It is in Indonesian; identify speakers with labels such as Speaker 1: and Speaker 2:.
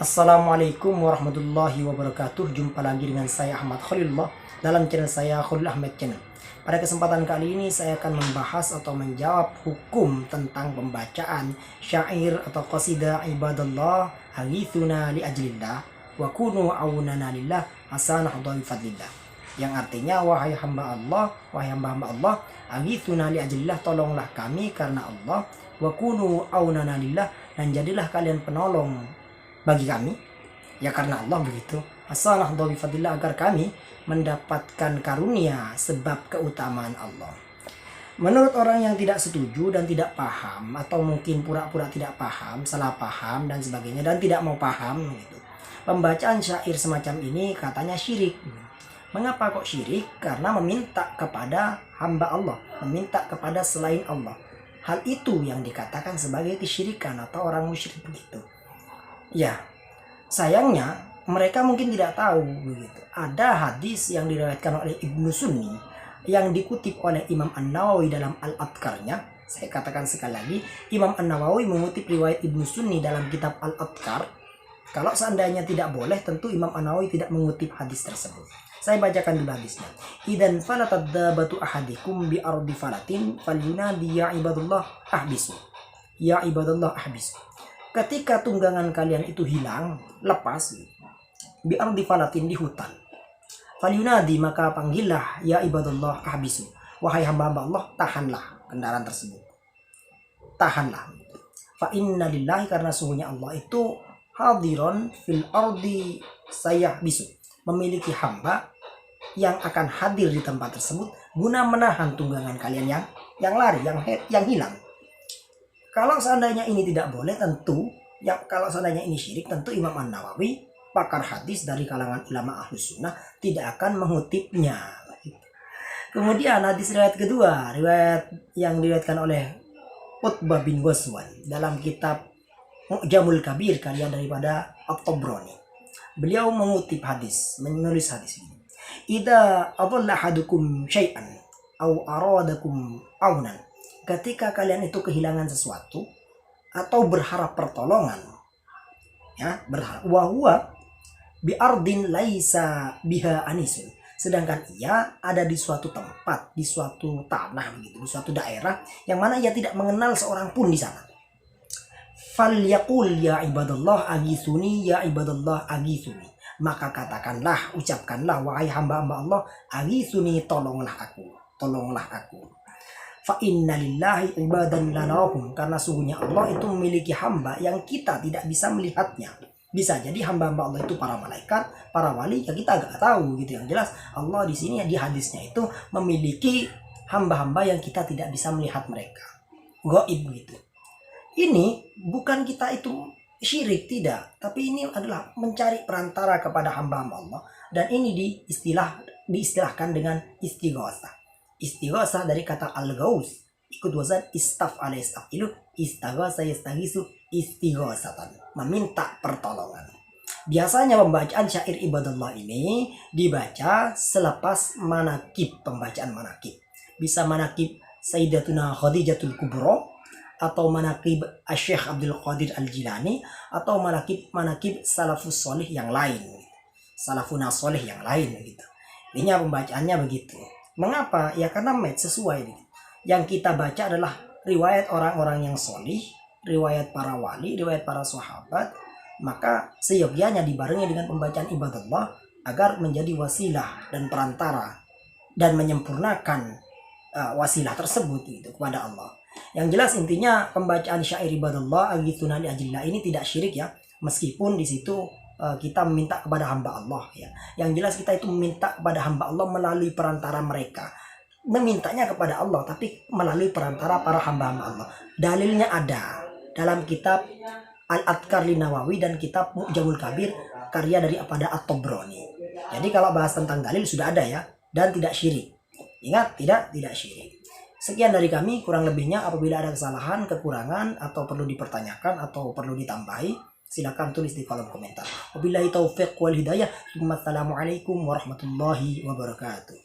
Speaker 1: Assalamualaikum warahmatullahi wabarakatuh. Jumpa lagi dengan saya Ahmad Khalilullah dalam channel saya Khalil Ahmad Channel. Pada kesempatan kali ini saya akan membahas atau menjawab hukum tentang pembacaan syair atau qasidah ibadallah haghithuna li ajlillah wa kunu aunana lillah hasanah fadlillah. Yang artinya wahai hamba Allah, wahai hamba-hamba Allah, haghithuna li ajlillah, tolonglah kami karena Allah, wa kunu aunana lillah, dan jadilah kalian penolong bagi kami ya karena Allah, begitu. Hasanah dhawi fadillah, agar kami mendapatkan karunia sebab keutamaan Allah. Menurut orang yang tidak setuju dan tidak paham, atau mungkin pura-pura tidak paham, salah paham dan sebagainya, dan tidak mau paham gitu, pembacaan syair semacam ini katanya syirik. Mengapa kok syirik? Karena meminta kepada hamba Allah, meminta kepada selain Allah. Hal itu yang dikatakan sebagai kesyirikan atau orang musyrik, begitu. Ya, sayangnya mereka mungkin tidak tahu begitu. Ada hadis yang diriwayatkan oleh Ibnu Sunni yang dikutip oleh Imam An-Nawawi dalam Al-Adhkarnya. Saya katakan sekali lagi, Imam An-Nawawi mengutip riwayat Ibnu Sunni dalam kitab Al-Adhkar. Kalau seandainya tidak boleh, tentu Imam An-Nawawi tidak mengutip hadis tersebut. Saya bacakan dulu hadisnya. Idan falatad dabatu ahadikum bi ardi falatin falyunadi ya ibadallah ahbisu. Ya ibadallah ahbisu. Ketika tunggangan kalian itu hilang, lepas, bi ardi falatin, di hutan, falyunadi, maka panggillah ya ibadallah ahbisu, wahai hamba-hamba Allah, tahanlah kendaraan tersebut, tahanlah. Fa inna lillahi, karena sungguhnya Allah itu hadiron fil ardi sayahbisu, memiliki hamba yang akan hadir di tempat tersebut guna menahan tunggangan kalian yang lari, yang hilang. Kalau seandainya ini tidak boleh, tentu kalau seandainya ini syirik, tentu Imam An-Nawawi, pakar hadis dari kalangan ulama Ahlus Sunnah, tidak akan mengutipnya. Kemudian hadis riwayat kedua, riwayat yang diriwayatkan oleh Utbah bin Ghazwan dalam kitab Mu'jamul Kabir karya daripada At-Tabrani. Beliau mengutip hadis, menulis hadis ini. Idza adalla ahadukum syai'an aw aradakum aunan, ketika kalian itu kehilangan sesuatu atau berharap pertolongan, ya, berharap, wa huwa bi ardin laisa biha anisun, sedangkan ia ada di suatu tempat, di suatu tanah begitu, di suatu daerah yang mana ia tidak mengenal seorang pun di sana. Falyaqul ya ibadallah aghithuni, ya ibadallah aghithuni, maka katakanlah, ucapkanlah, wahai hamba-hamba Allah, aghithuni, tolonglah aku, tolonglah aku. Fa inna lillahi ibadan lanarahum, karena sungguhnya Allah itu memiliki hamba yang kita tidak bisa melihatnya. Bisa jadi hamba-hamba Allah itu para malaikat, para wali, ya kita agak tahu gitu. Yang jelas Allah di sini di hadisnya itu memiliki hamba-hamba yang kita tidak bisa melihat mereka, gaib gitu. Ini bukan kita itu syirik, tidak, tapi ini adalah mencari perantara kepada hamba-hamba Allah, dan ini diistilahkan dengan istighatsah. Istighatsah dari kata al-ghaus, ikut wazan istaf'ala yastaf'ilu, istaghatsa yastaghisu, istighatsatan, meminta pertolongan. Biasanya pembacaan syair ibadallah ini dibaca selepas manakib, pembacaan manakib. Bisa manakib Sayyidatuna Khadijatul Kubra, atau manakib Syekh Abdul Qadir Al-Jilani, atau manakib salafus solih yang lain, salafuna solih yang lain gitu. Ini pembacaannya begitu. Mengapa? Ya karena sesuai. Yang kita baca adalah riwayat orang-orang yang solih, riwayat para wali, riwayat para sahabat. Maka seyogyanya dibarengi dengan pembacaan ibadallah agar menjadi wasilah dan perantara dan menyempurnakan wasilah tersebut gitu kepada Allah. Yang jelas intinya pembacaan syair ibadallah aghithuna li ajlillah ini tidak syirik ya, meskipun di situ kita meminta kepada hamba Allah ya. Yang jelas kita itu meminta kepada hamba Allah melalui perantara mereka. Memintanya kepada Allah tapi melalui perantara para hamba-hamba Allah. Dalilnya ada dalam kitab Al-Adhkar Nawawi dan kitab Mu'jamul Kabir karya daripada At-Tabrani. Jadi kalau bahas tentang dalil sudah ada ya, dan tidak syirik. Ingat, tidak syirik. Sekian dari kami, kurang lebihnya apabila ada kesalahan, kekurangan, atau perlu dipertanyakan atau perlu ditambahi, silakan tulis di kolom komentar. Wabillahi taufiq wal hidayah. Assalamualaikum warahmatullahi wabarakatuh.